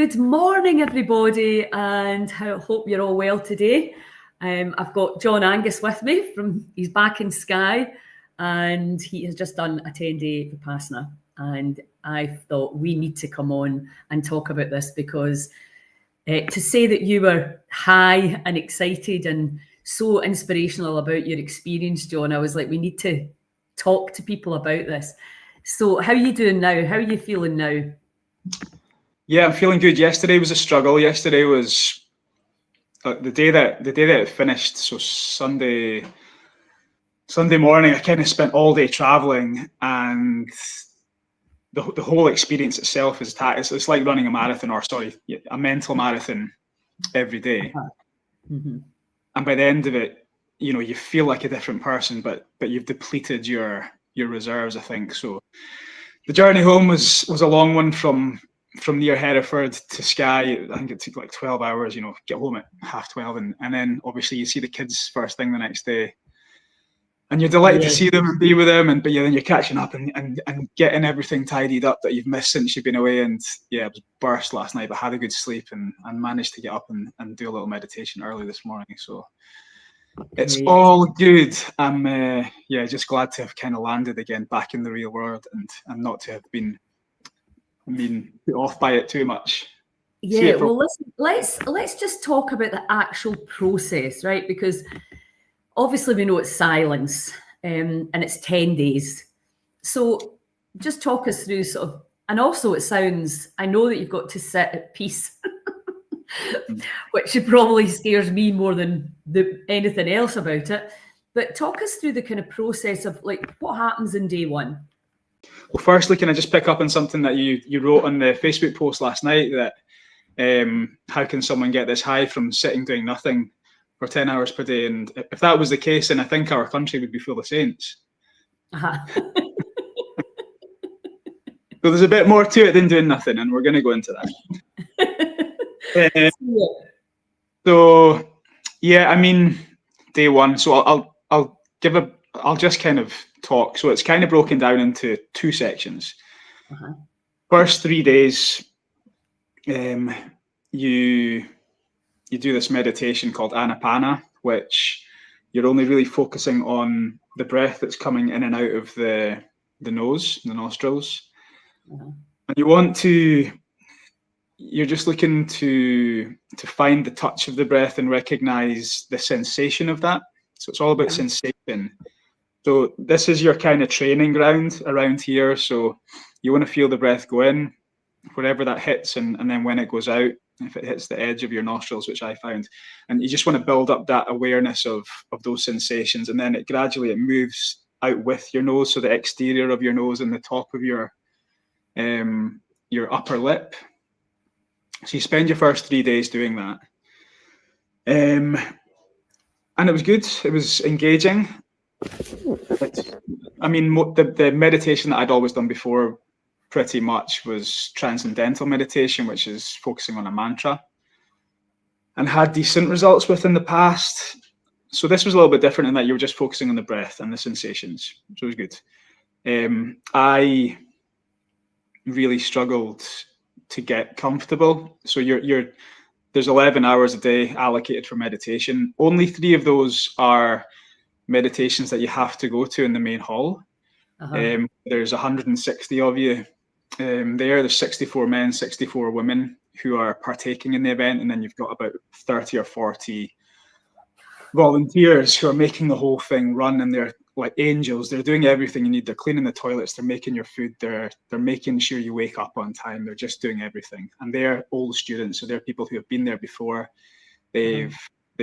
Good morning, everybody, and I hope you're all well today. I've got John Angus with me. He's back in Skye, and he has just done a 10-day Vipassana. And I thought we need to come on and talk about this because to say that you were high and excited and so inspirational about your experience, John, I was like, we need to talk to people about this. So how are you doing now? How are you feeling now? Yeah, I'm feeling good. Yesterday was a struggle. Yesterday was the day that it finished. So Sunday morning, I kind of spent all day traveling, and the whole experience itself is it's like running a marathon, a mental marathon every day. Mm-hmm. And by the end of it, you feel like a different person, but you've depleted your reserves, I think. So the journey home was a long one from near Hereford to Skye. I think it took like 12 hours, get home at 12:30. And then obviously you see the kids first thing the next day. And you're delighted to see them and be with them. But then you're catching up and getting everything tidied up that you've missed since you've been away. And yeah, it was burst last night, but had a good sleep and managed to get up and do a little meditation early this morning. So it's all good. I'm just glad to have kind of landed again back in the real world and not to have been put off by it too much. Yeah, well, listen, let's just talk about the actual process, right? Because obviously we know it's silence, and it's 10 days. So just talk us through and also it sounds, I know that you've got to sit at peace, which probably scares me more than anything else about it. But talk us through the kind of process of like what happens in day one. Well, firstly, can I just pick up on something that you wrote on the Facebook post last night, that how can someone get this high from sitting doing nothing for 10 hours per day? And if that was the case, then I think our country would be full of saints. So there's a bit more to it than doing nothing, and we're going to go into that. So yeah, I mean, day one. So I'll just kind of talk. So it's kind of broken down into two sections. First 3 days, you do this meditation called Anapana, which you're only really focusing on the breath that's coming in and out of the nose, the nostrils. And you're just looking to find the touch of the breath and recognize the sensation of that. So it's all about sensation. So this is your kind of training ground around here. So you want to feel the breath go in, wherever that hits, and then when it goes out, if it hits the edge of your nostrils, which I found. And you just want to build up that awareness of those sensations, and then it gradually moves out with your nose. So the exterior of your nose and the top of your upper lip. So you spend your first 3 days doing that. And it was good. It was engaging. I mean, the meditation that I'd always done before pretty much was transcendental meditation, which is focusing on a mantra, and had decent results with in the past. So this was a little bit different in that you were just focusing on the breath and the sensations. So it was good. I really struggled to get comfortable. So there's 11 hours a day allocated for meditation. Only 3 of those are meditations that you have to go to in the main hall. There's 160 of you there's 64 men, 64 women who are partaking in the event, and then you've got about 30 or 40 volunteers who are making the whole thing run, and they're like angels. They're doing everything you need. They're cleaning the toilets, they're making your food, they're making sure you wake up on time. They're just doing everything, and they're old students, so they're people who have been there before. They've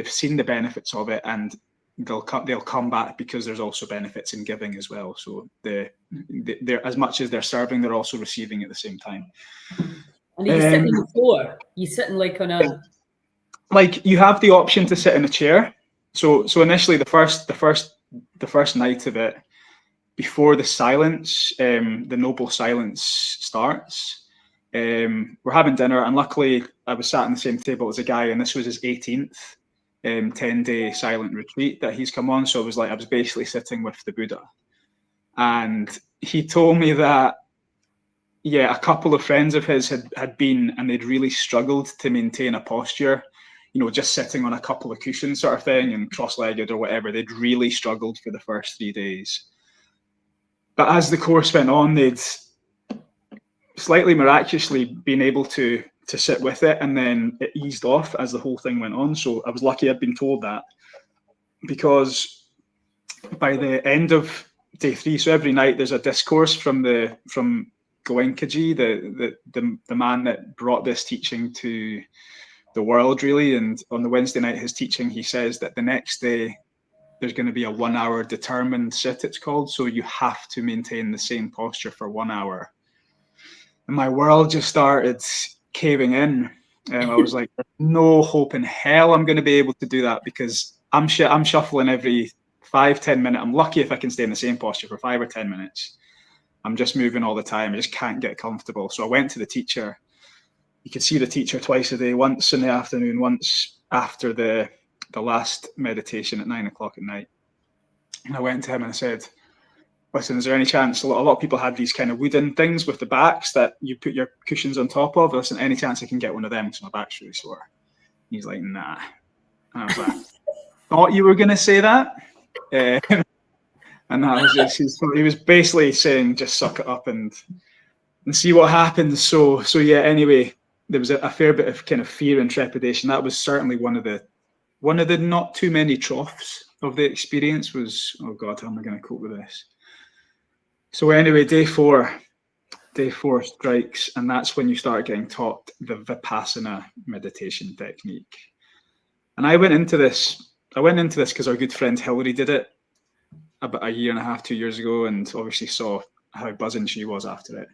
seen the benefits of it, and they'll come back because there's also benefits in giving as well. So they're as much as they're serving, they're also receiving at the same time. And are you sitting on the floor? You sitting like on a like you have the option to sit in a chair. So initially the first night of it, before the silence, the noble silence starts, we're having dinner, and luckily I was sat on the same table as a guy, and this was his 18th 10-day silent retreat that he's come on. So it was like I was basically sitting with the Buddha, and he told me that yeah, a couple of friends of his had been, and they'd really struggled to maintain a posture, just sitting on a couple of cushions sort of thing and cross-legged or whatever. They'd really struggled for the first 3 days. But as the course went on, they'd slightly miraculously been able to sit with it, and then it eased off as the whole thing went on. So I was lucky I'd been told that, because by the end of day 3, so every night there's a discourse from Goenkaji, the man that brought this teaching to the world, really. And on the Wednesday night, his teaching, he says that the next day there's going to be a 1 hour determined sit, it's called. So you have to maintain the same posture for 1 hour. And my world just started caving in. I was like, there's no hope in hell I'm going to be able to do that, because I'm shuffling every 5-10 minutes. I'm lucky if I can stay in the same posture for 5 or 10 minutes. I'm just moving all the time. I just can't get comfortable. So I went to the teacher. You could see the teacher twice a day, once in the afternoon, once after the last meditation at 9 o'clock at night. And I went to him and I said, listen, is there any chance, a lot of people had these kind of wooden things with the backs that you put your cushions on top of. Listen, any chance I can get one of them because my back's really sore? He's like, nah. And I was like, thought you were going to say that. And that was just, he was basically saying, just suck it up and see what happens. So yeah, anyway, there was a fair bit of kind of fear and trepidation. That was certainly one of the not too many troughs of the experience. Was, oh God, how am I going to cope with this? So anyway, day four strikes, and that's when you start getting taught the Vipassana meditation technique. And I went into this because our good friend Hilary did it about 1.5 years, 2 years ago, and obviously saw how buzzing she was after it.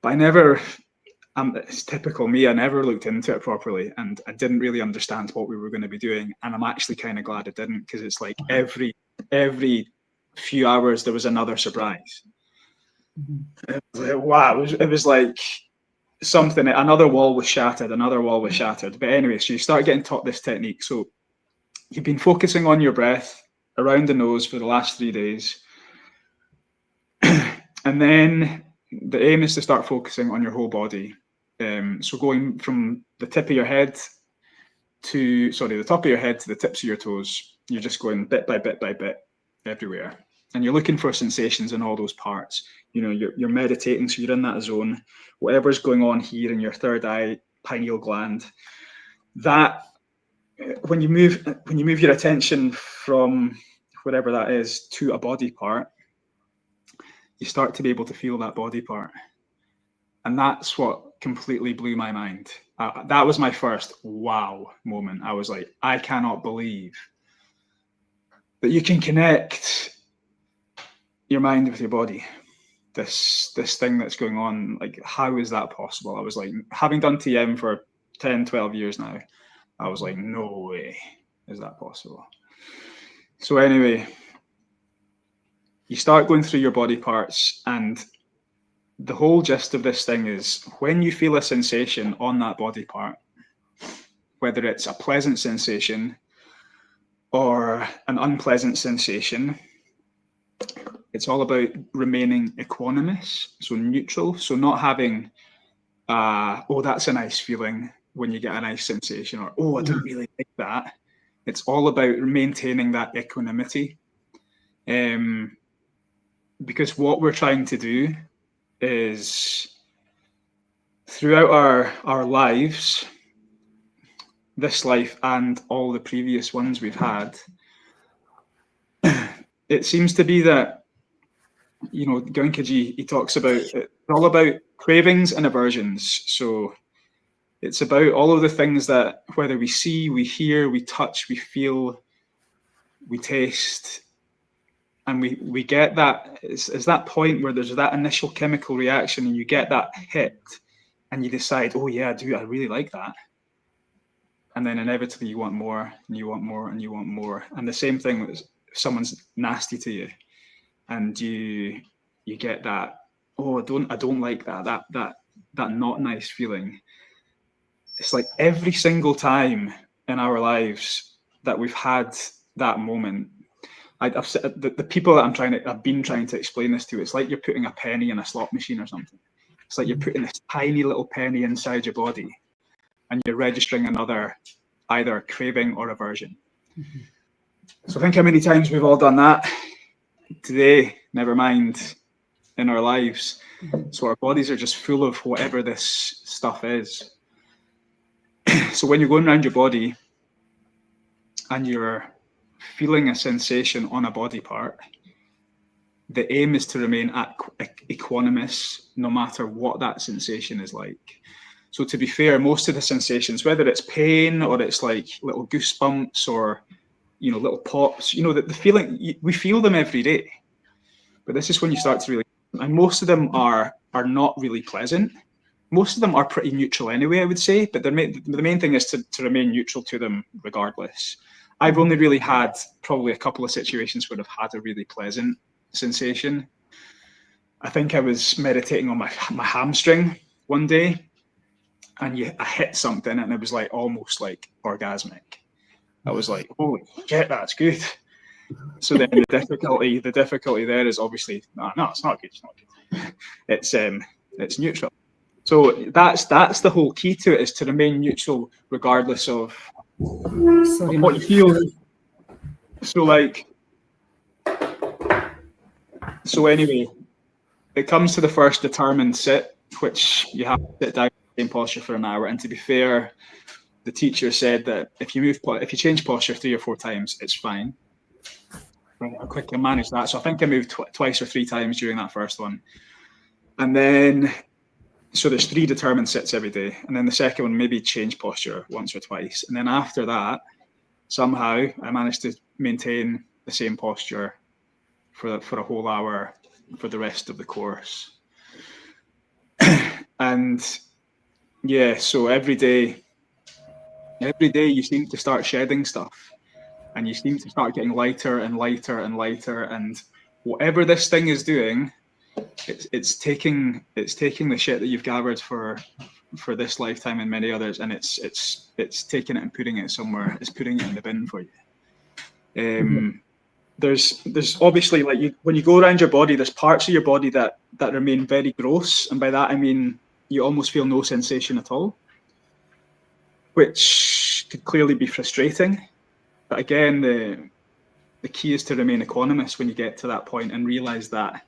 But it's typical me, I never looked into it properly, and I didn't really understand what we were going to be doing. And I'm actually kind of glad I didn't, because it's like every few hours there was another surprise. It was like, wow, it was like something, another wall was shattered. But anyway, so you start getting taught this technique. So you've been focusing on your breath around the nose for the last 3 days. And then the aim is to start focusing on your whole body. So going from the top of your head to the tips of your toes. You're just going bit by bit everywhere. And you're looking for sensations in all those parts. You're meditating, so you're in that zone. Whatever's going on here in your third eye, pineal gland, that when you move your attention from whatever that is to a body part, you start to be able to feel that body part. And that's what completely blew my mind. That was my first wow moment. I was like, I cannot believe that you can connect your mind with your body. This thing that's going on, like, how is that possible? I was like, having done TM for 10, 12 years now, I was like, no way is that possible. So anyway, you start going through your body parts, and the whole gist of this thing is when you feel a sensation on that body part, whether it's a pleasant sensation or an unpleasant sensation, it's all about remaining equanimous, so neutral, so not having, oh, that's a nice feeling when you get a nice sensation, or, oh, I don't really like that. It's all about maintaining that equanimity. Because what we're trying to do is, throughout our lives, this life and all the previous ones we've had, it seems to be that, Goenkaji, he talks about it's all about cravings and aversions. So it's about all of the things that, whether we see, we hear, we touch, we feel, we taste, and we get that, it's that point where there's that initial chemical reaction, and you get that hit, and you decide, oh yeah, I really like that. And then inevitably you want more, and you want more, and you want more. And the same thing with someone's nasty to you, and you get that, oh, I don't like that not nice feeling. It's like every single time in our lives that we've had that moment, I've said, the people that I've been trying to explain this to, it's like you're putting a penny in a slot machine or something. It's like you're putting this tiny little penny inside your body and you're registering another either craving or aversion. So think how many times we've all done that today, never mind in our lives. So our bodies are just full of whatever this stuff is. So when you're going around your body and you're feeling a sensation on a body part, the aim is to remain equanimous no matter what that sensation is like. So to be fair, most of the sensations, whether it's pain or it's like little goosebumps or, you know, little pops, you know, the feeling, we feel them every day. But this is when you start to really, and most of them are not really pleasant. Most of them are pretty neutral anyway, I would say, but the main thing is to remain neutral to them regardless. I've only really had probably a couple of situations where I've had a really pleasant sensation. I think I was meditating on my hamstring one day, and I hit something and it was like almost like orgasmic. I was like, holy shit, that's good. So then the difficulty there is obviously no, it's not good. It's not good. It's neutral. So that's the whole key to it, is to remain neutral regardless of what you feel. So anyway, it comes to the first determined sit, which you have to sit down in the same posture for an hour. And to be fair, the teacher said that if you change posture 3 or 4 times, it's fine. I quickly managed that. So I think I moved twice or 3 times during that first one. And then, so there's 3 determined sits every day. And then the second one, maybe change posture once or twice. And then after that, somehow I managed to maintain the same posture for a whole hour for the rest of the course. And yeah, so every day you seem to start shedding stuff, and you seem to start getting lighter and lighter and lighter, and whatever this thing is doing, it's taking the shit that you've gathered for this lifetime and many others, and it's taking it and putting it somewhere. It's putting it in the bin for you. There's obviously, like, when you go around your body, there's parts of your body that remain very gross, and by that I mean you almost feel no sensation at all, which could clearly be frustrating. But again, the key is to remain equanimous when you get to that point and realize that,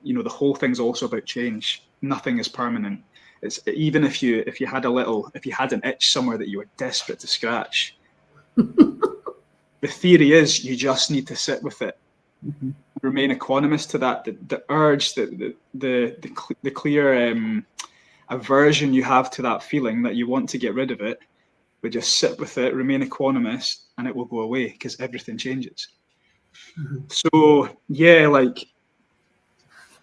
you know, the whole thing's also about change. Nothing is permanent. It's even if you had an itch somewhere that you were desperate to scratch. The theory is you just need to sit with it, remain equanimous to that. The urge, the clear aversion you have to that feeling that you want to get rid of it, but just sit with it, remain equanimous, and it will go away because everything changes. So yeah, like,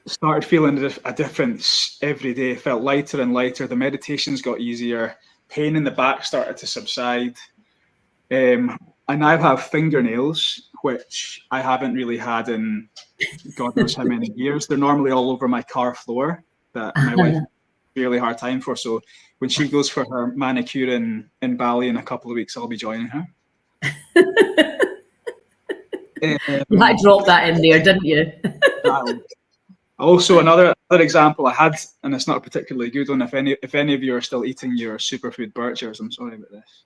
started feeling a difference every day. Felt lighter and lighter. The meditations got easier. Pain in the back started to subside. I now have fingernails, which I haven't really had in God knows how many years. They're normally all over my car floor, that my wife has a really hard time for. So when she goes for her manicure in Bali in a couple of weeks, I'll be joining her. You had to drop that in there, didn't you? Also, another example I had, and it's not a particularly good one. If any of you are still eating your superfood birchers, I'm sorry about this.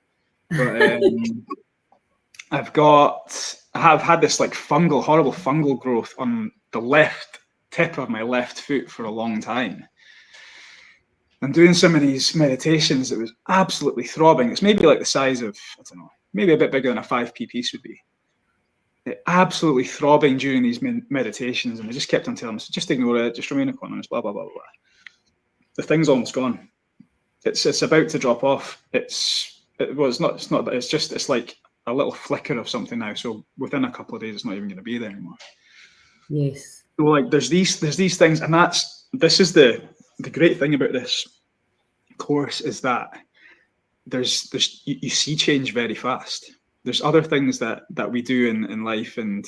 But I have had this like horrible fungal growth on the left tip of my left foot for a long time. And doing some of these meditations, it was absolutely throbbing. It's maybe like the size of, I don't know, maybe a bit bigger than a 5p piece would be. Absolutely throbbing during these meditations, and I just kept on telling myself, just ignore it, just remain equanimous, blah blah blah blah. The thing's almost gone. It's about to drop off. It's like a little flicker of something now. So within a couple of days, it's not even going to be there anymore. Yes. So like there's these things, and this is the great thing about this course, is that you see change very fast. There's other things that we do in life, and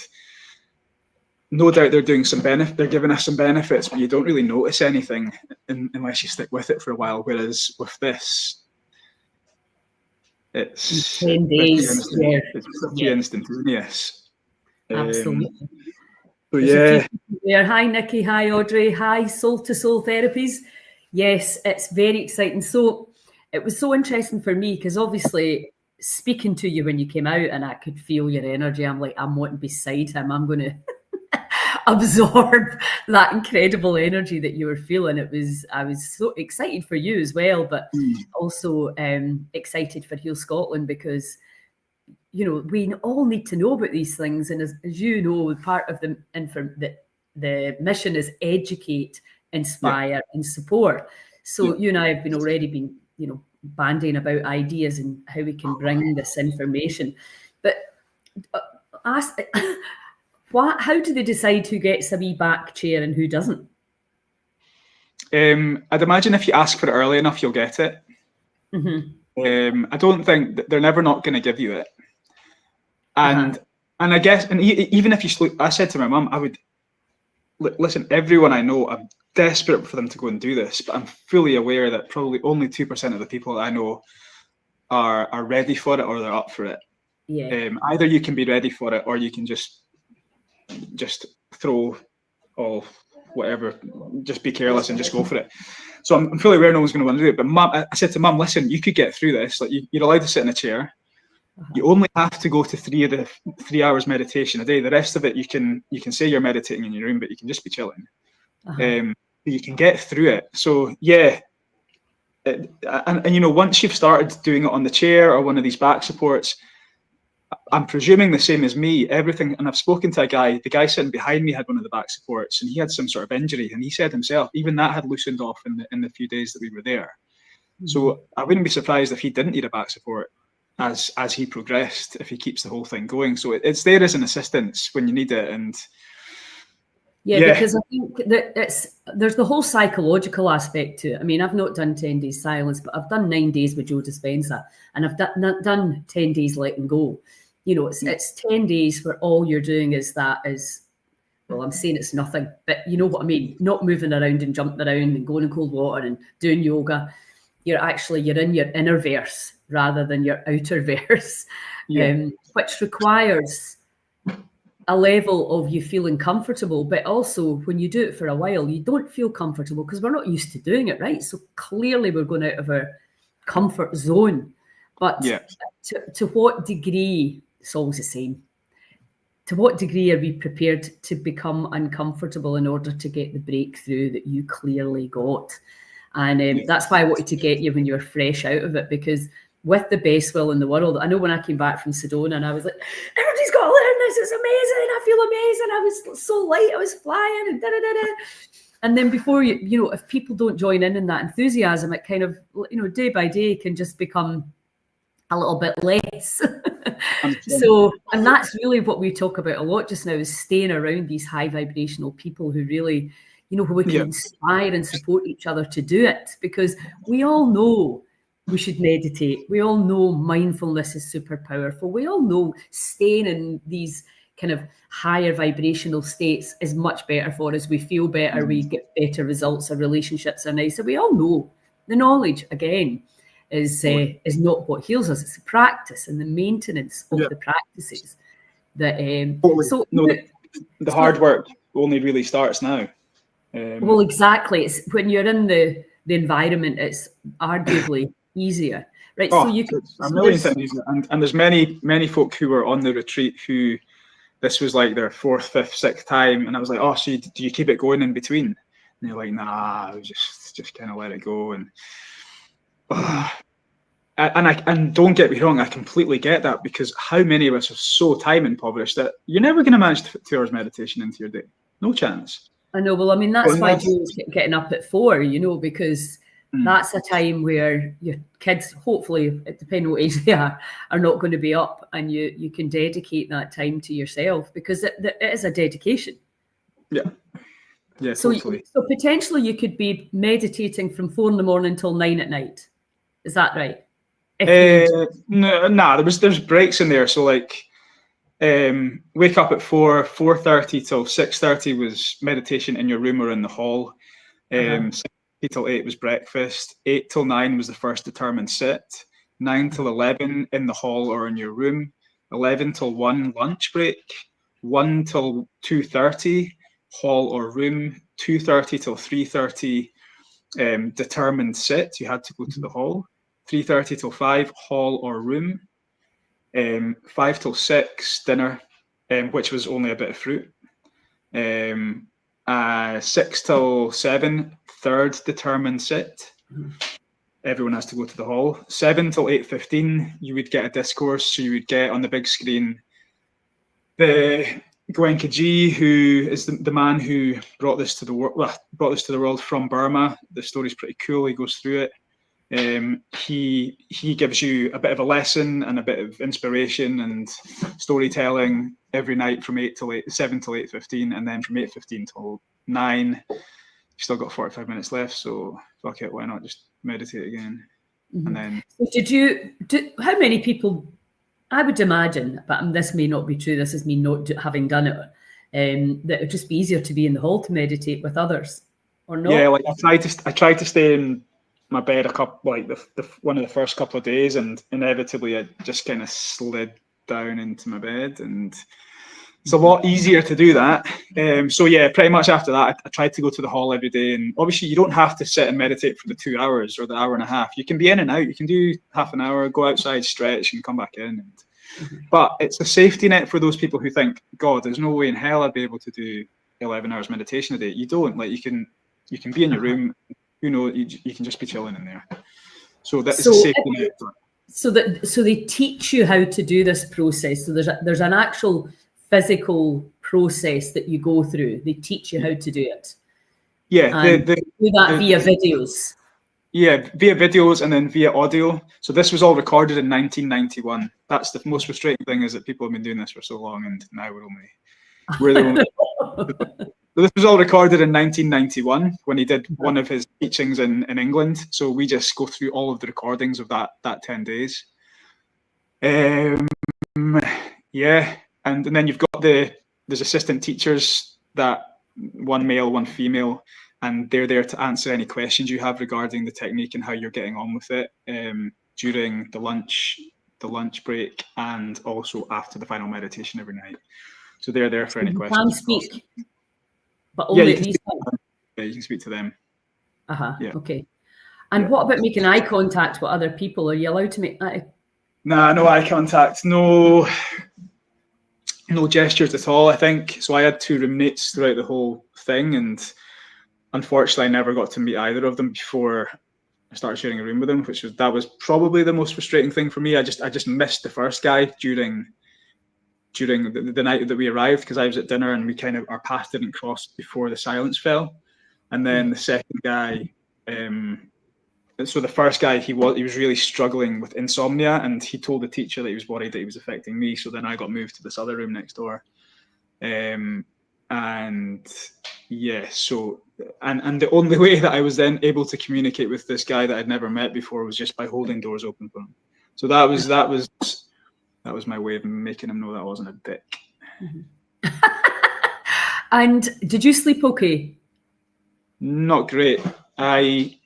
no doubt they're doing some benefit. They're giving us some benefits, but you don't really notice anything unless you stick with it for a while. Whereas with this, it's 10 days. It's pretty instantaneous. Absolutely. So yeah. Hi Nikki. Hi Audrey. Hi Soul to Soul Therapies. Yes, it's very exciting. So it was so interesting for me because obviously speaking to you when you came out and I could feel your energy. I'm like, I'm wanting beside him. I'm going to absorb that incredible energy that you were feeling. I was so excited for you as well, but also excited for Heal Scotland because, you know, we all need to know about these things. And as you know, part of the mission is educate, inspire, and support. So you and I have already been, you know, banding about ideas and how we can bring this information. But ask, how do they decide who gets a wee back chair and who doesn't? I'd imagine if you ask for it early enough, you'll get it. I don't think they're never not going to give you it. And I guess, and even if you sleep, I said to my mum, I would listen. Everyone I know, I'm desperate for them to go and do this, but I'm fully aware that probably only 2% of the people I know are ready for it or they're up for it. Yeah. Either you can be ready for it or you can just throw all whatever, just be careless and just go for it. So I'm fully aware no one's going to want to do it. But Mum, I said to Mum, listen, you could get through this. Like you're allowed to sit in a chair. You only have to go to 3 hours meditation a day. The rest of it, you can say you're meditating in your room, but you can just be chilling. You can get through it. So yeah, and you know, once you've started doing it on the chair or one of these back supports, I'm presuming the same as me. Everything, and I've spoken to a guy. The guy sitting behind me had one of the back supports, and he had some sort of injury, and he said himself, even that had loosened off in the few days that we were there. So I wouldn't be surprised if he didn't need a back support as he progressed, if he keeps the whole thing going. So it's there as an assistance when you need it. And because I think that there's the whole psychological aspect to it. I mean, I've not done 10 days silence, but I've done 9 days with Joe Dispenza, and I've done 10 days letting go. You know, it's 10 days where all you're doing is well, I'm saying it's nothing, but you know what I mean? Not moving around and jumping around and going in cold water and doing yoga. You're in your inner verse rather than your outer verse, which requires a level of you feeling comfortable. But also when you do it for a while, you don't feel comfortable because we're not used to doing it, right? So clearly we're going out of our comfort zone. But to what degree, it's always the same. To what degree are we prepared to become uncomfortable in order to get the breakthrough that you clearly got? And that's why I wanted to get you when you were fresh out of it, because with the best will in the world, I know when I came back from Sedona and I was like, everybody's got to learn this, it's amazing, I feel amazing, I was so light, I was flying, and da-da-da-da. And then before you know, if people don't join in that enthusiasm, it kind of, you know, day by day can just become a little bit less. So, and that's really what we talk about a lot just now, is staying around these high vibrational people who really, you know, who we can inspire and support each other to do it, because we all know we should meditate. We all know mindfulness is super powerful. We all know staying in these kind of higher vibrational states is much better for us. We feel better, we get better results, our relationships are nicer. We all know the knowledge, again, is not what heals us. It's the practice and the maintenance of the practices that the hard work only really starts now. Well, exactly. It's when you're in the environment, it's arguably easier, right? So you can a million times easier. And there's many folk who were on the retreat who this was like their 4th, 5th, 6th time, and I was like, oh, so do you keep it going in between? And they're like, nah, I was just kind of let it go. And don't get me wrong, I completely get that, because how many of us are so time impoverished that you're never going to manage to fit 2 hours meditation into your day? No chance. I know. Well, I mean, that's why Joe's getting up at 4, you know, because that's a time where your kids, hopefully, depending on what age they are not going to be up, and you can dedicate that time to yourself, because it is a dedication. Yeah, so, totally. So potentially you could be meditating from 4 a.m. till 9 p.m. Is that right? No, there's breaks in there. So like, wake up at 4:30 till 6:30 was meditation in your room or in the hall. 6 till 8 was breakfast. 8 till 9 was the first determined sit. 9 till 11 in the hall or in your room. 11 till 1 lunch break. 1 till 2:30 hall or room. 2:30 till 3:30 determined sit. You had to go to the hall. 3:30 till 5, hall or room. 5 till 6, dinner, which was only a bit of fruit. 6 till 7, third determined sit. Everyone has to go to the hall. 7 till 8:15, you would get a discourse. So you would get on the big screen the Goenkaji, who is the man who brought this to the world from Burma. The story's pretty cool. He goes through it. He gives you a bit of a lesson and a bit of inspiration and storytelling every night from 7 till 8:15, and then from 8:15 till 9. You've still got 45 minutes left, so fuck it, why not just meditate again? And then how many people, I would imagine, but this may not be true, this is me not having done it, that it would just be easier to be in the hall to meditate with others, or not? Yeah, like I tried to stay in my bed one of the first couple of days, and inevitably I just kind of slid down into my bed, and it's a lot easier to do that. So yeah, pretty much after that, I tried to go to the hall every day. And obviously you don't have to sit and meditate for the 2 hours or the hour and a half. You can be in and out. You can do half an hour, go outside, stretch, and come back in. But it's a safety net for those people who think, God, there's no way in hell I'd be able to do 11 hours meditation a day. You don't. Like, you can be in your room. You know, you can just be chilling in there. So that's a safety net. So they teach you how to do this process. So there's an actual physical process that you go through. They teach you how to do it. Yeah, do that via videos. Yeah, via videos and then via audio. So this was all recorded in 1991. That's the most frustrating thing, is that people have been doing this for so long, and now we're the only. So this was all recorded in 1991 when he did one of his teachings in England. So we just go through all of the recordings of that 10 days. Yeah. And then you've got there's assistant teachers, that one male, one female, and they're there to answer any questions you have regarding the technique and how you're getting on with it during the lunch break, and also after the final meditation every night. So they're there for any questions. You can speak, but only at these times. Yeah, you can speak to them. Yeah. Okay. And what about making eye contact with other people? Are you allowed to make eye? Nah, no eye contact. No gestures at all, I think. So I had 2 roommates throughout the whole thing, and unfortunately I never got to meet either of them before I started sharing a room with them, that was probably the most frustrating thing for me. I just missed the first guy during the night that we arrived, because I was at dinner and our paths didn't cross before the silence fell. And then the second guy, so the first guy, he was really struggling with insomnia, and he told the teacher that he was worried that he was affecting me. So then I got moved to this other room next door. And yeah, so and the only way that I was then able to communicate with this guy that I'd never met before was just by holding doors open for him. So that was my way of making him know that I wasn't a dick. And did you sleep okay? Not great. I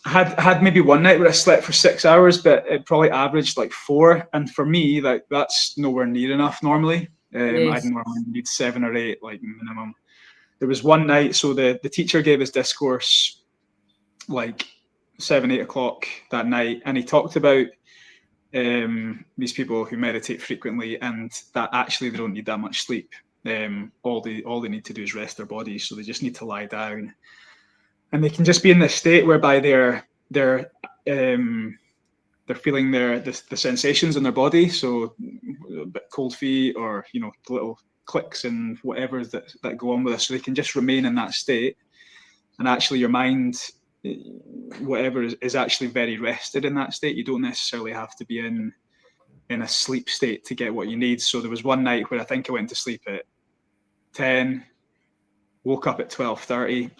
had maybe one night where I slept for 6 hours, but it probably averaged like 4. And for me, that's nowhere near enough normally. I'd normally need 7 or 8, like minimum. There was one night, so the teacher gave his discourse like 7, 8 o'clock that night, and he talked about these people who meditate frequently, and that actually they don't need that much sleep. All they need to do is rest their bodies, so they just need to lie down, and they can just be in this state whereby they're feeling the sensations in their body, so a bit cold feet, or the little clicks and whatever that go on with us, so they can just remain in that state, and actually your mind, whatever is actually very rested in that state. You don't necessarily have to be in a sleep state to get what you need. So there was one night where I think I went to sleep at 10, woke up at 12:30,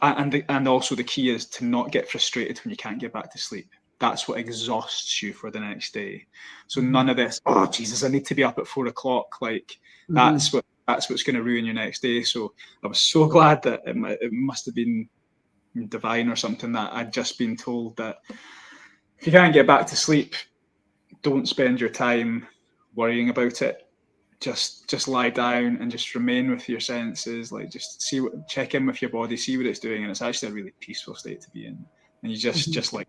and also the key is to not get frustrated when you can't get back to sleep. That's what exhausts you for the next day. So none of this, oh Jesus, I need to be up at 4 o'clock. Like that's what's going to ruin your next day. So I was so glad that it must have been divine or something, that I'd just been told that if you can't get back to sleep, don't spend your time worrying about it. just lie down and just remain with your senses, like just check in with your body, see what it's doing, and it's actually a really peaceful state to be in. And you just like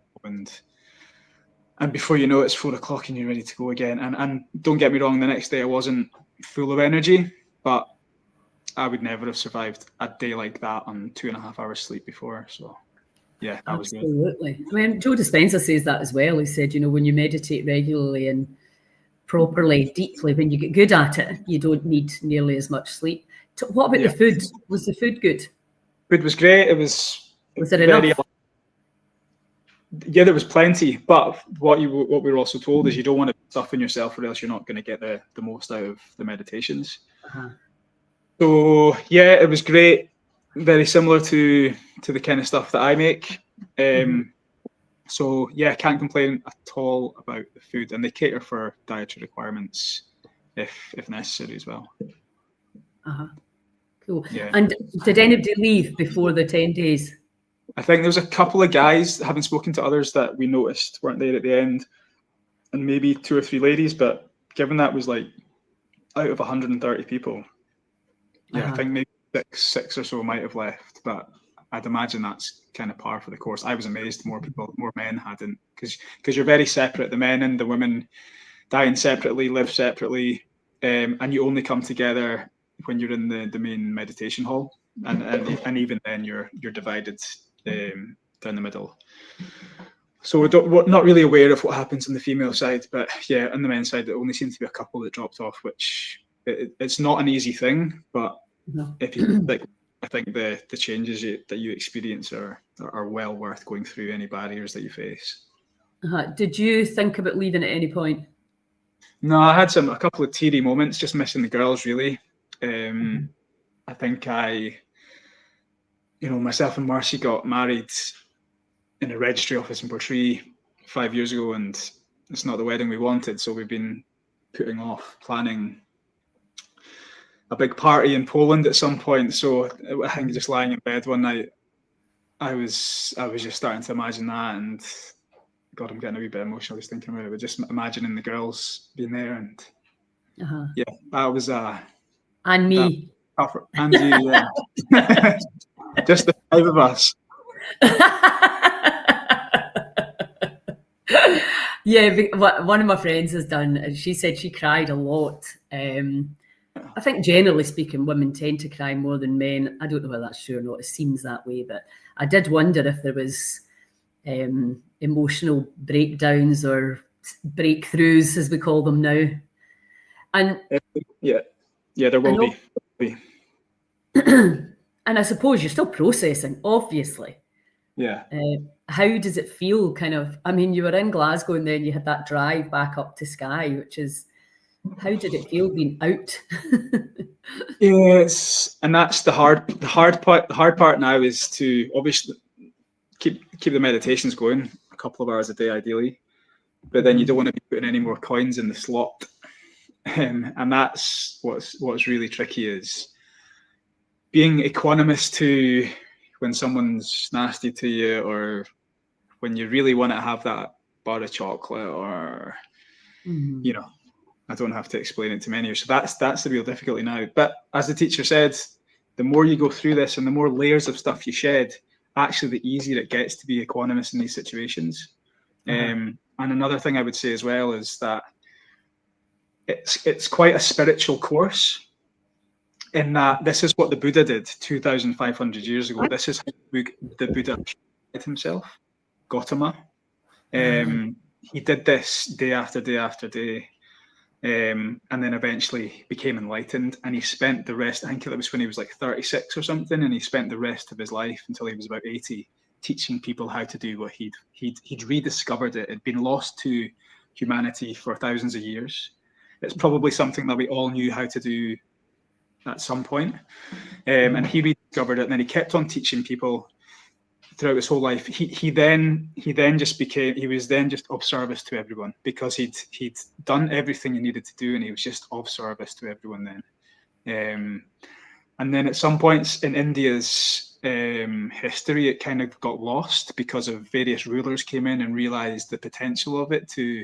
and before you know it, it's 4 o'clock and you're ready to go again. And don't get me wrong, the next day I wasn't full of energy, but I would never have survived a day like that on 2.5 hours sleep before. So yeah, that was good. Absolutely. I mean, Joe Dispenza says that as well. He said, when you meditate regularly and properly, deeply, when you get good at it, you don't need nearly as much sleep. What about the food? Was the food good? Food was great. It was there enough? Yeah, there was plenty. But what we were also told is you don't want to stuff in yourself, or else you're not going to get the most out of the meditations. So yeah, it was great. Very similar to the kind of stuff that I make. So yeah, can't complain at all about the food, and they cater for dietary requirements if necessary as well. Cool. Yeah. And did anybody leave before the 10 days? I think there was a couple of guys, having spoken to others, that we noticed weren't there at the end, and maybe 2 or 3 ladies. But given that was like out of 130 people, I think maybe six or so might have left. But I'd imagine that's kind of par for the course. I was amazed more men hadn't, because you're very separate. The men and the women dine separately, live separately, and you only come together when you're in the main meditation hall, and even then you're divided down the middle. So we're not really aware of what happens on the female side, but yeah, on the men's side, there only seemed to be a couple that dropped off, which it's not an easy thing, but if you like, I think the changes that you experience are well worth going through any barriers that you face. Did you think about leaving at any point? No, I had a couple of teary moments, just missing the girls, really. I think myself and Marcy got married in a registry office in Portree 5 years ago, and it's not the wedding we wanted, so we've been putting off planning a big party in Poland at some point. So I think just lying in bed one night, I was just starting to imagine that, and God, I'm getting a wee bit emotional just thinking about it, but just imagining the girls being there, and yeah, that was and me. And you, yeah. Just the 5 of us. Yeah, one of my friends has done, and she said she cried a lot. I think generally speaking, women tend to cry more than men. I don't know whether that's true or not. It seems that way, but I did wonder if there was emotional breakdowns or breakthroughs, as we call them now. And yeah, there will be. And I suppose you're still processing, obviously. Yeah. How does it feel? I mean, you were in Glasgow and then you had that drive back up to Skye, which is, how did it feel being out? Yes, and that's the hard part. The hard part now is to obviously keep the meditations going a couple of hours a day, ideally, but then you don't want to be putting any more coins in the slot, and that's what's really tricky, is being equanimous to when someone's nasty to you, or when you really want to have that bar of chocolate, or I don't have to explain it to many. So that's the real difficulty now. But as the teacher said, the more you go through this and the more layers of stuff you shed, actually the easier it gets to be equanimous in these situations. And another thing I would say as well is that it's quite a spiritual course, in that this is what the Buddha did 2,500 years ago. This is how the Buddha treated himself, Gautama. He did this day after day after day. And then eventually became enlightened, and he spent the rest, I think it was when he was like 36 or something, and he spent the rest of his life until he was about 80 teaching people how to do what he'd rediscovered. It had been lost to humanity for thousands of years. It's probably something that we all knew how to do at some point, and he rediscovered it, and then he kept on teaching people throughout his whole life. He was then just of service to everyone, because he'd done everything he needed to do, and he was just of service to everyone then. And then at some points in India's history, it kind of got lost because of various rulers came in and realized the potential of it to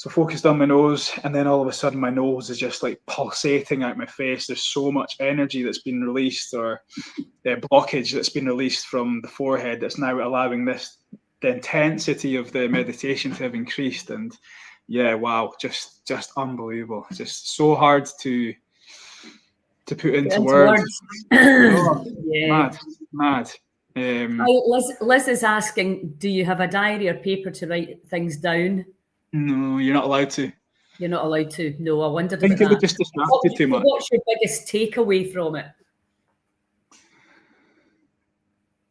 So focused on my nose, and then all of a sudden my nose is just like pulsating out my face. There's so much energy that's been released, or blockage that's been released from the forehead, that's now allowing the intensity of the meditation to have increased. And yeah, wow, just unbelievable. Just so hard to put into words. Oh, yeah. Mad. Liz is asking, do you have a diary or paper to write things down? No, you're not allowed to. You're not allowed to. No, I wondered I think about it would just distract you too much. What's your biggest takeaway from it?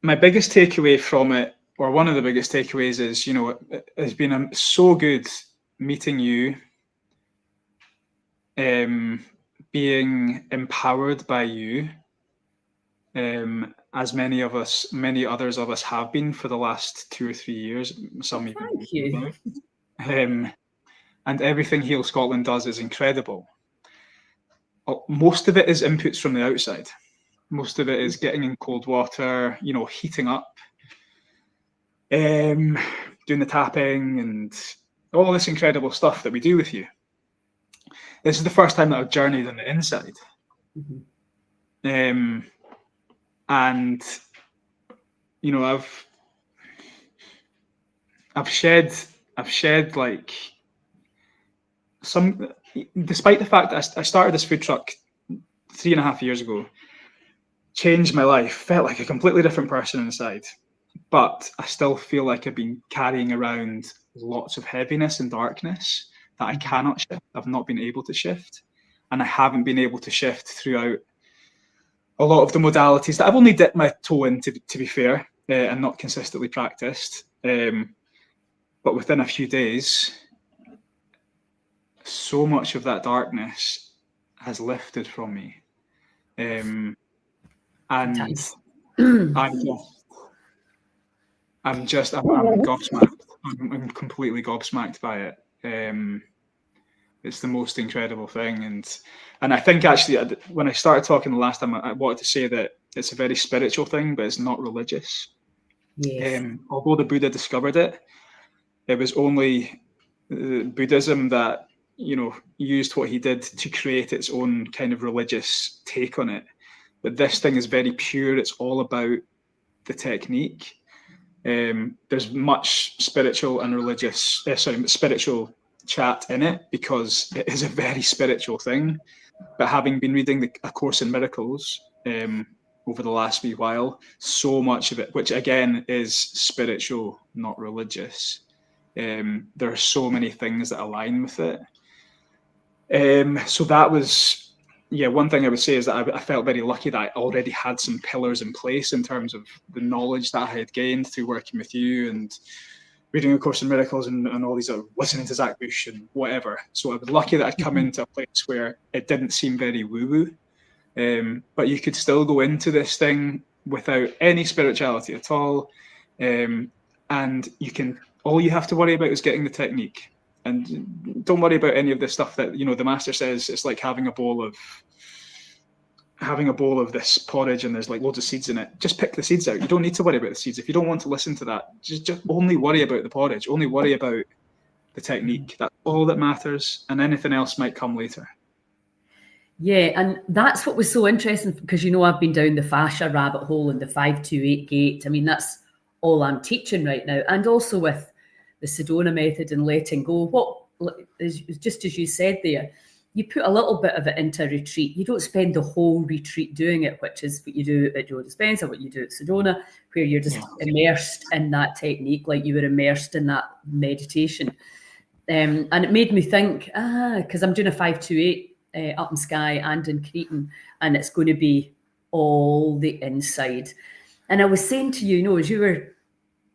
My biggest takeaway from it, or one of the biggest takeaways, is, it has been so good meeting you, being empowered by you, as many others of us have been for the last 2 or 3 years. Some even. Thank you. And everything Heal Scotland does is incredible. Most of it is inputs from the outside. Most of it is getting in cold water, heating up, doing the tapping and all this incredible stuff that we do with you. This is the first time that I've journeyed on the inside. And, I've shed like some, despite the fact that I started this food truck 3.5 years ago, changed my life, felt like a completely different person inside, but I still feel like I've been carrying around lots of heaviness and darkness that I cannot shift. I've not been able to shift, and I haven't been able to shift throughout a lot of the modalities that I've only dipped my toe in, to be fair, and not consistently practiced. But within a few days, so much of that darkness has lifted from me. And I'm gobsmacked. I'm completely gobsmacked by it. It's the most incredible thing, and I think actually when I started talking the last time, I wanted to say that it's a very spiritual thing, but it's not religious. Yes. Although the Buddha discovered it, it was only Buddhism that used what he did to create its own kind of religious take on it. But this thing is very pure. It's all about the technique. There's much spiritual and spiritual chat in it, because it is a very spiritual thing. But having been reading A Course in Miracles over the last wee while, so much of it, which again is spiritual, not religious, there are so many things that align with it. So that was, one thing I would say is that I felt very lucky that I already had some pillars in place in terms of the knowledge that I had gained through working with you and reading A Course in Miracles and all these, listening to Zach Bush and whatever. So I was lucky that I'd come into a place where it didn't seem very woo-woo, but you could still go into this thing without any spirituality at all, and all you have to worry about is getting the technique. And don't worry about any of this stuff that, the master says it's like having a bowl of this porridge and there's like loads of seeds in it. Just pick the seeds out. You don't need to worry about the seeds. If you don't want to listen to that, just only worry about the porridge. Only worry about the technique. That's all that matters, and anything else might come later. Yeah, and that's what was so interesting, because I've been down the fascia rabbit hole and the 528 gate. I mean, that's all I'm teaching right now, and also with the Sedona method and letting go. What is just as you said there, you put a little bit of it into retreat. You don't spend the whole retreat doing it, which is what you do at Joe Dispenza, what you do at Sedona, where you're just immersed in that technique, like you were immersed in that meditation. And it made me think, because I'm doing a 528 up in Skye and in Cretan, and it's going to be all the inside. And I was saying to you, as you were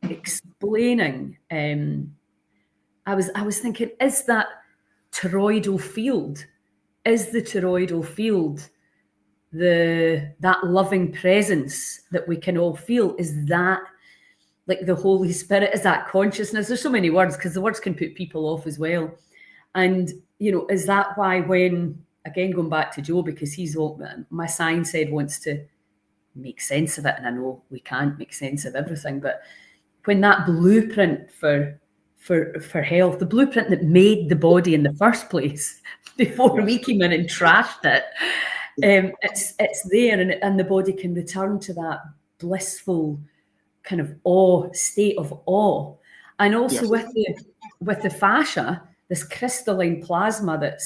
explaining, I was thinking, is that toroidal field? Is the toroidal field that loving presence that we can all feel? Is that like the Holy Spirit? Is that consciousness? There's so many words, because the words can put people off as well. And is that why, when, again, going back to Joe, because he's all, my science head wants to make sense of it, and I know we can't make sense of everything, but when that blueprint for for health, the blueprint that made the body in the first place before we came in and trashed it. It's there, and the body can return to that blissful kind of state of awe. And also with the fascia, this crystalline plasma that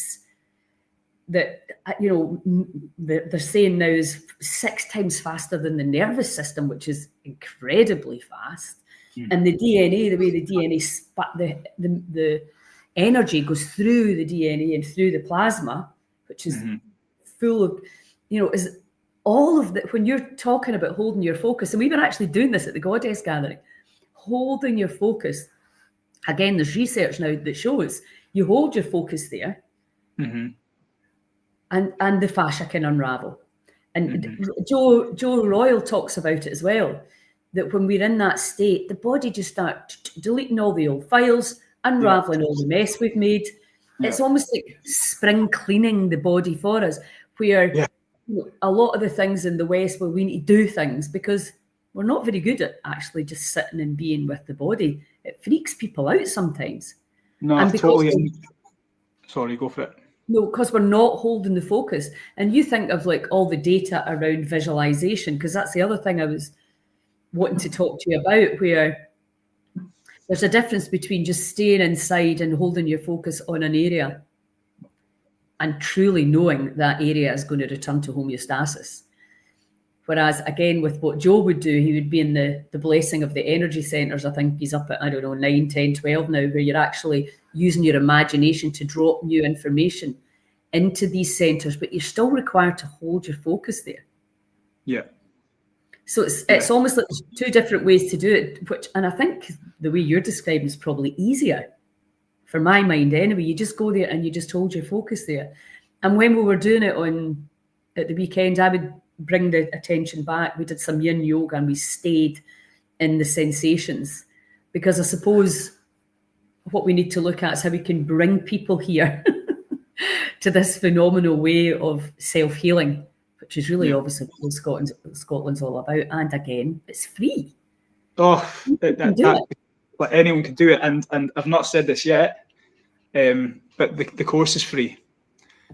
they're saying now is 6 times faster than the nervous system, which is incredibly fast. And the DNA, the way the DNA the energy goes through the DNA and through the plasma, which is full of, is all of that. When you're talking about holding your focus, and we were actually doing this at the Goddess Gathering, holding your focus. Again, there's research now that shows you hold your focus there, and the fascia can unravel. And Joe Royal talks about it as well, that when we're in that state, the body just starts deleting all the old files, unraveling all the mess we've made. It's almost like spring cleaning the body for us, where a lot of the things in the West where we need to do things because we're not very good at actually just sitting and being with the body. It freaks people out sometimes. No, and totally. Sorry, go for it. No, because we're not holding the focus. And you think of like all the data around visualization, because that's the other thing I was wanting to talk to you about, where there's a difference between just staying inside and holding your focus on an area and truly knowing that area is going to return to homeostasis. Whereas, again, with what Joe would do, he would be in the blessing of the energy centers. I think he's up at, 9, 10, 12 now, where you're actually using your imagination to drop new information into these centers, but you're still required to hold your focus there. Yeah. So it's almost like there's 2 different ways to do it, and I think the way you're describing is probably easier for my mind anyway. You just go there and you just hold your focus there. And when we were doing it at the weekend, I would bring the attention back. We did some yin yoga and we stayed in the sensations, because I suppose what we need to look at is how we can bring people here to this phenomenal way of self-healing, which is really obviously what Scotland's all about. And again, it's free. But anyone can do it. And I've not said this yet, but the course is free.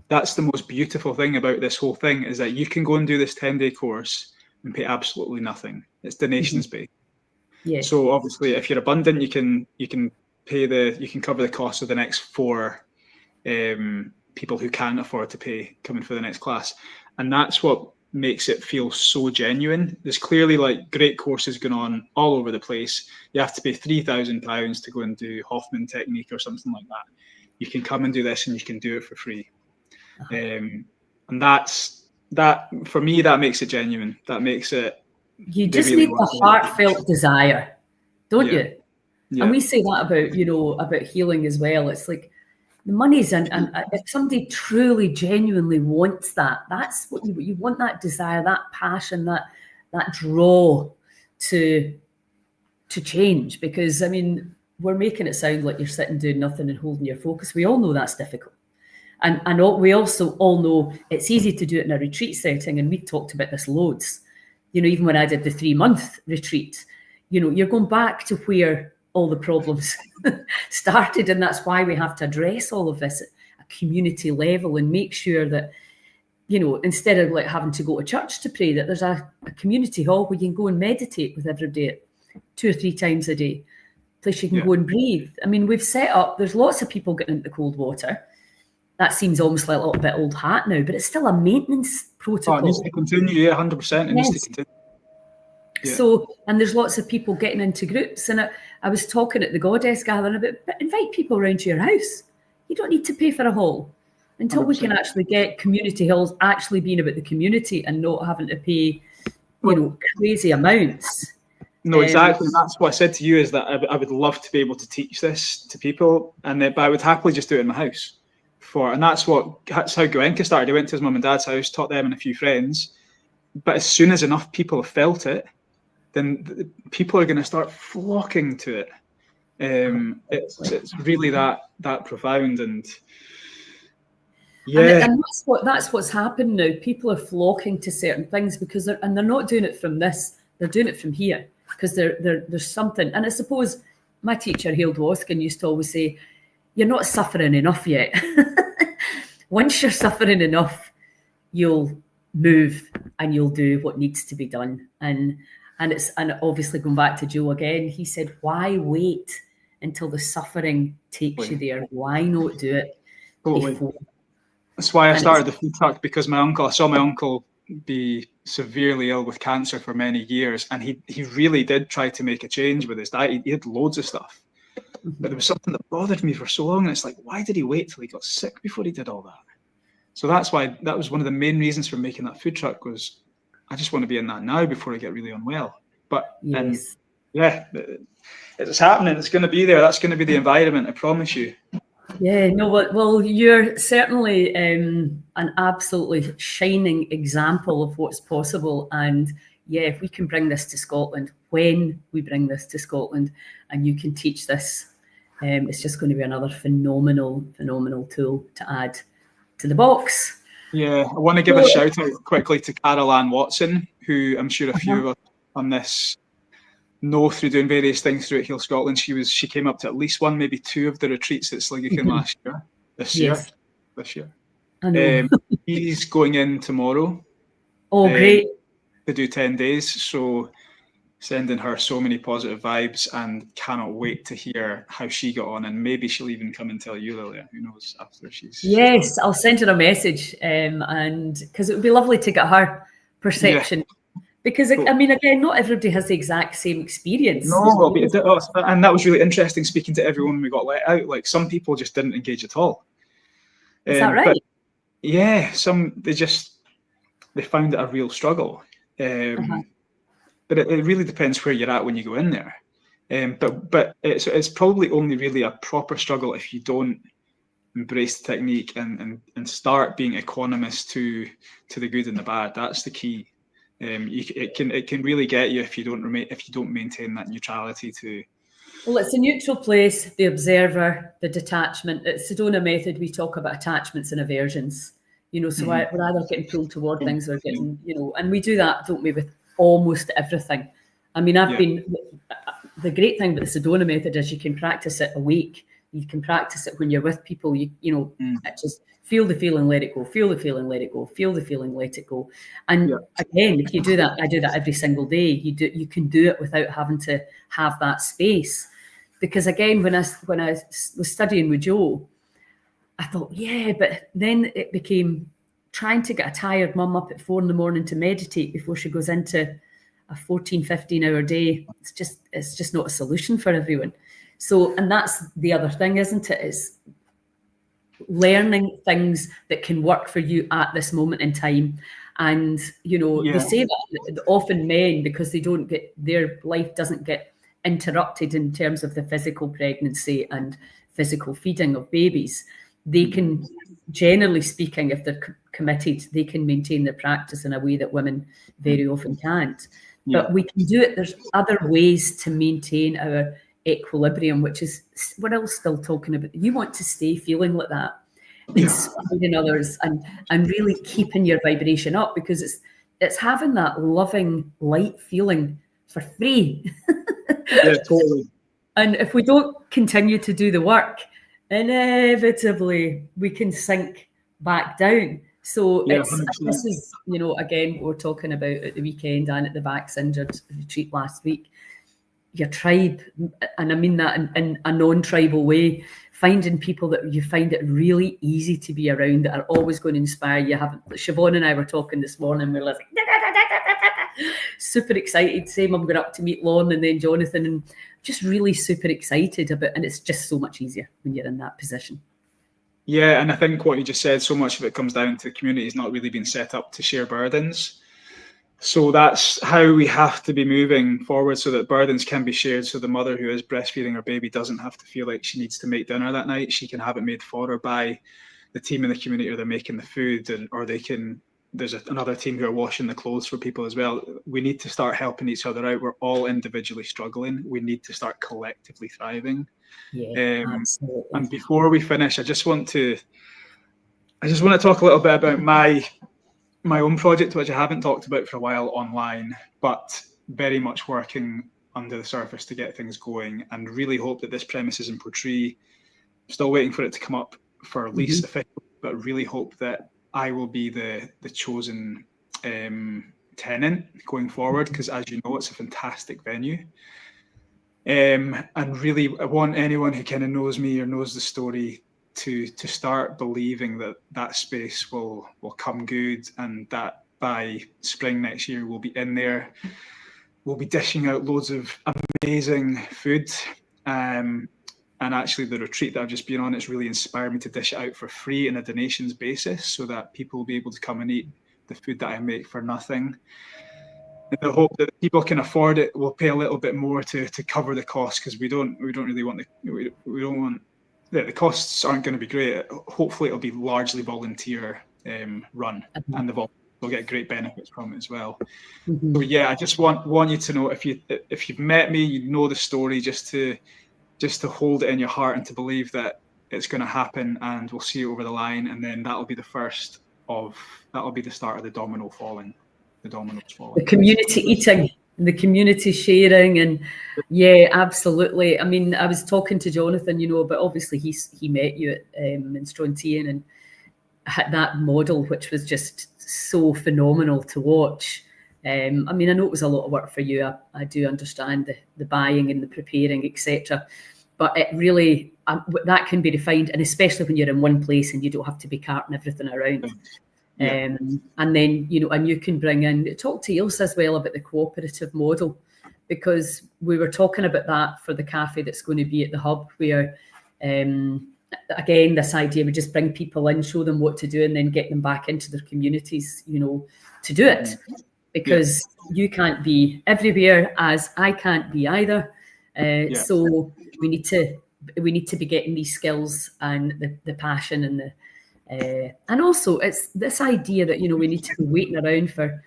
That's the most beautiful thing about this whole thing, is that you can go and do this 10-day course and pay absolutely nothing. It's donations based. Yeah. So obviously, if you're abundant, you can cover the cost of the next 4 people who can't afford to pay coming for the next class, and that's what makes it feel so genuine. There's clearly like great courses going on all over the place. You have to pay £3,000 to go and do Hoffman technique or something like that. You can come and do this, and you can do it for free. And that for me, that makes it genuine. That makes it. You just need the heartfelt desire, don't you? Yeah. And we say that about healing as well. It's like the money's in, and if somebody truly, genuinely wants that, that's what you want. That desire, that passion, that draw to change. Because we're making it sound like you're sitting doing nothing and holding your focus. We all know that's difficult. And we also all know it's easy to do it in a retreat setting, and we've talked about this loads. Even when I did the 3-month retreat, you're going back to where all the problems started, and that's why we have to address all of this at a community level and make sure that, instead of like having to go to church to pray, that there's a community hall where you can go and meditate with everybody 2 or 3 times a day, place you can go and breathe. We've set up, there's lots of people getting into cold water. That seems almost like a little bit old hat now, but it's still a maintenance protocol. It needs to continue, 100%. It needs to continue. Yeah. So, and there's lots of people getting into groups. And I was talking at the Goddess Gathering about, invite people around to your house. You don't need to pay for a hall until 100%. We can actually get community halls actually being about the community and not having to pay, crazy amounts. No, exactly. That's what I said to you, is that I would love to be able to teach this to people, but I would happily just do it in my house. And that's how Goenka started. He went to his mum and dad's house, taught them and a few friends. But as soon as enough people have felt it, then people are going to start flocking to it. It's really that profound, and and that's what's happened now. People are flocking to certain things because they're not doing it from this; they're doing it from here because there's something. And I suppose my teacher, Harold Waskin, used to always say, you're not suffering enough yet. Once you're suffering enough, you'll move and you'll do what needs to be done. And obviously going back to Joe again, he said, why wait until the suffering takes you there? Why not do it before? That's why I started the food truck, because I saw my uncle be severely ill with cancer for many years, and he really did try to make a change with his diet. He had loads of stuff, but there was something that bothered me for so long, and it's like, why did he wait till he got sick before he did all that? So that was one of the main reasons for making that food truck, was I just want to be in that now before I get really unwell. But yes. It's happening. It's going to be there. That's going to be the environment, I promise you. Yeah, no, well, you're certainly an absolutely shining example of what's possible. And yeah, if we can bring this to Scotland, when we bring this to Scotland, and you can teach this, it's just going to be another phenomenal tool to add to the box. Yeah, I want to give a shout out quickly to Carol Ann Watson, who I'm sure a few of us on this know through doing various things throughout Heal Scotland. She came up to at least one, maybe two of the retreats at Sligachan this year. I know. He's going in tomorrow. Oh, great. To do 10 days. So sending her so many positive vibes, and cannot wait to hear how she got on, and maybe she'll even come and tell you, Lilia. Who knows, after she's... Yes, I'll send her a message, and because it would be lovely to get her perception. Yeah. Because, I mean, again, not everybody has the exact same experience. No, and that was really interesting, speaking to everyone we got let out. Like, some people just didn't engage at all. Is that right? But, yeah, they found it a real struggle. But it really depends where you're at when you go in there. But it's probably only really a proper struggle if you don't embrace the technique and start being equanimous to the good and the bad. That's the key. It can really get you if you don't maintain that neutrality to. Well, it's a neutral place, the observer, the detachment. At Sedona Method, we talk about attachments and aversions. So we're either getting pulled toward things or getting, and we do that, don't we, with almost everything. I mean, the great thing about the Sedona Method is you can practice it a week. You can practice it when you're with people. Just feel the feeling, let it go. Feel the feeling, let it go. Feel the feeling, let it go. And again, if you do that, I do that every single day. You can do it without having to have that space. Because again, when I was studying with Joe, I thought, but then it became trying to get a tired mum up at 4 a.m. to meditate before she goes into a 14-15 hour day. It's just not a solution for everyone. So, and that's the other thing, isn't it? Is learning things that can work for you at this moment in time. And, they say that often men, because their life doesn't get interrupted in terms of the physical pregnancy and physical feeding of babies, they can, generally speaking, if they're committed, they can maintain their practice in a way that women very often can't. But we can do it. There's other ways to maintain our equilibrium, which is what I was still talking about. You want to stay feeling like that, inspiring others, and really keeping your vibration up, because it's having that loving, light feeling for free. Yeah, totally. And if we don't continue to do the work, inevitably we can sink back down. So this is, again, we're talking about at the weekend and at the Back Injured retreat last week, your tribe, and I mean that in a non-tribal way, finding people that you find it really easy to be around, that are always going to inspire you. Siobhan and I were talking this morning, we were like, super excited. Same, I'm going up to meet Lorne and then Jonathan, and just really super excited about, and it's just so much easier when you're in that position. Yeah, and I think what you just said, so much of it comes down to communities not really being set up to share burdens. So that's how we have to be moving forward, so that burdens can be shared, so the mother who is breastfeeding her baby doesn't have to feel like she needs to make dinner that night. She can have it made for her by the team in the community, or they're making the food, or there's another team who are washing the clothes for people as well. We need to start helping each other out. We're all individually struggling. We need to start collectively thriving. Absolutely. And before we finish, I just want to talk a little bit about my own project, which I haven't talked about for a while online, but very much working under the surface to get things going, and really hope that this premises in Portree, still waiting for it to come up for lease official, but really hope that I will be the chosen tenant going forward, because as you know, it's a fantastic venue. And really, I want anyone who kind of knows me or knows the story to start believing that that space will come good, and that by spring next year we'll be in there. We'll be dishing out loads of amazing food. And actually, the retreat that I've just been on, it's really inspired me to dish it out for free on a donations basis, so that people will be able to come and eat the food that I make for nothing. In the hope that people can afford it, will pay a little bit more to cover the cost, because we don't really want the costs aren't going to be great. Hopefully, it'll be largely volunteer run, and the volunteers will get great benefits from it as well. So yeah, I just want you to know, if you've met me, you know the story, just to hold it in your heart and to believe that it's going to happen, and we'll see it over the line, and then that'll be the start of the dominoes falling. The community eating, the community sharing, and yeah, absolutely. I mean, I was talking to Jonathan, but obviously he met you at in Strontian, and had that model, which was just so phenomenal to watch. I mean, I know it was a lot of work for you. I do understand the buying and the preparing, etc. But it really, that can be refined, and especially when you're in one place and you don't have to be carting everything around. Yeah. And then, and you can bring in, talk to Ilse as well about the cooperative model, because we were talking about that for the cafe that's going to be at the hub, where, again, this idea we just bring people in, show them what to do, and then get them back into their communities, to do it. Because you can't be everywhere, as I can't be either. So we need to be getting these skills and the passion and and also it's this idea that we need to be waiting around for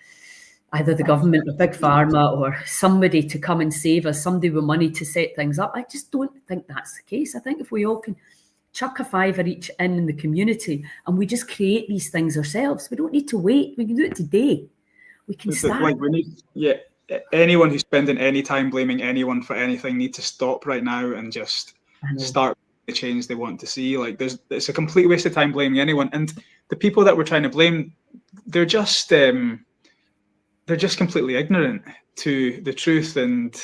either the government or big pharma or somebody to come and save us, somebody with money to set things up. I just don't think that's the case. I think if we all can chuck a $5 each in the community, and we just create these things ourselves, we don't need to wait. We can do it today. We can start. Anyone who's spending any time blaming anyone for anything need to stop right now and just start the change they want to see. It's a complete waste of time blaming anyone, and the people that we're trying to blame, they're just completely ignorant to the truth and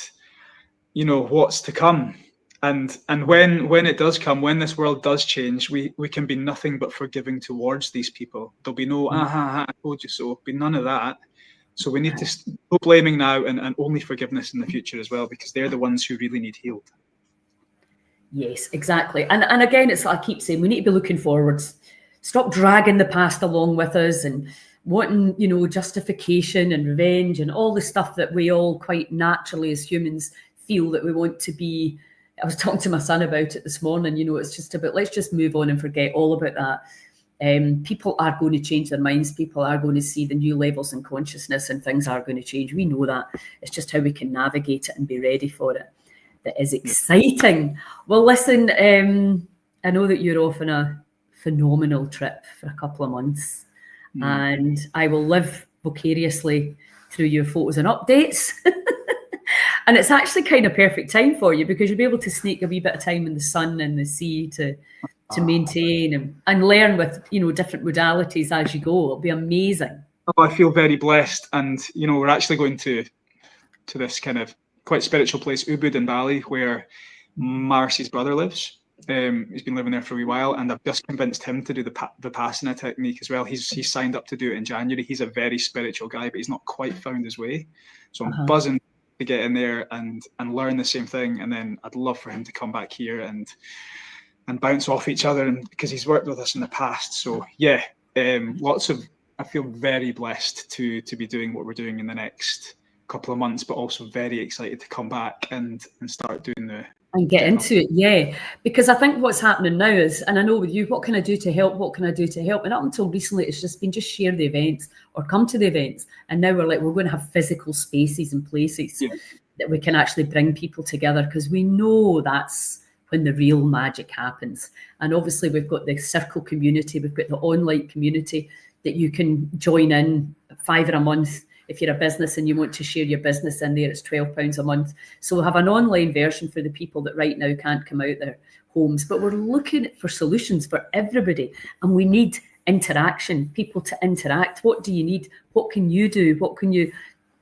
what's to come. And when it does come, when this world does change, we can be nothing but forgiving towards these people. There'll be no I told you so, be none of that. So we need to stop blaming now, and only forgiveness in the future as well, because they're the ones who really need healed. Yes, exactly. And again, it's like I keep saying, we need to be looking forwards. Stop dragging the past along with us and wanting, justification and revenge and all the stuff that we all quite naturally as humans feel that we want to be. I was talking to my son about it this morning. It's just about, let's just move on and forget all about that. People are going to change their minds. People are going to see the new levels in consciousness, and things are going to change. We know that. It's just how we can navigate it and be ready for it. That is exciting. Well, listen, I know that you're off on a phenomenal trip for a couple of months, and I will live vicariously through your photos and updates. And it's actually kind of perfect time for you, because you'll be able to sneak a wee bit of time in the sun and the sea to maintain and learn with, different modalities as you go. It'll be amazing. Oh, I feel very blessed. And, we're actually going to this kind of quite spiritual place, Ubud in Bali, where Marcy's brother lives. He's been living there for a wee while, and I've just convinced him to do the Vipassana technique as well. He's signed up to do it in January. He's a very spiritual guy, but he's not quite found his way. So I'm buzzing to get in there and learn the same thing. And then I'd love for him to come back here and bounce off each other, and because he's worked with us in the past. So yeah, I feel very blessed to be doing what we're doing in the next couple of months, but also very excited to come back and start doing and get into it. Yeah, because I think what's happening now is, and I know with you, what can I do to help? What can I do to help? And up until recently, it's just been share the events or come to the events. And now we're going to have physical spaces and places that we can actually bring people together, because we know that's when the real magic happens. And obviously we've got the circle community, we've got the online community that you can join in $5 a month. if you're a business and you want to share your business in there, it's £12 a month. So we'll have an online version for the people that right now can't come out their homes, but we're looking for solutions for everybody, and we need interaction, people to interact. What do you need? What can you do? What can you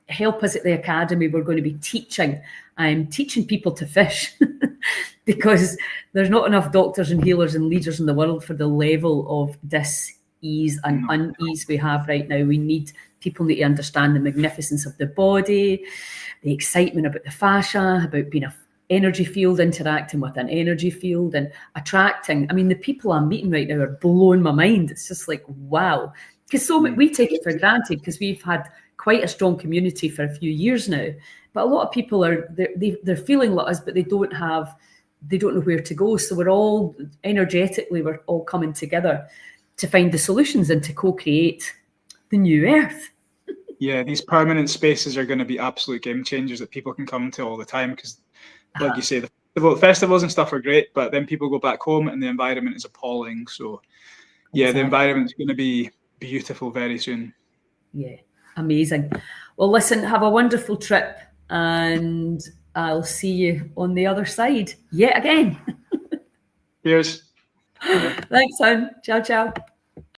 help us at the academy? We're going to be teaching people to fish because there's not enough doctors and healers and leaders in the world for the level of dis-ease and unease we have right now. People need to understand the magnificence of the body, the excitement about the fascia, about being an energy field, interacting with an energy field and attracting. I mean, the people I'm meeting right now are blowing my mind. It's just like, wow. Because we take it for granted because we've had quite a strong community for a few years now. But a lot of people they're feeling like us, but they don't know where to go. So we're all coming together to find the solutions and to co-create the new earth. Yeah, these permanent spaces are going to be absolute game changers that people can come to all the time because, like you say, the festivals and stuff are great, but then people go back home and the environment is appalling. So, yeah, The environment's going to be beautiful very soon. Yeah, amazing. Well, listen, have a wonderful trip, and I'll see you on the other side yet again. Cheers. Thanks, hon. Ciao, ciao.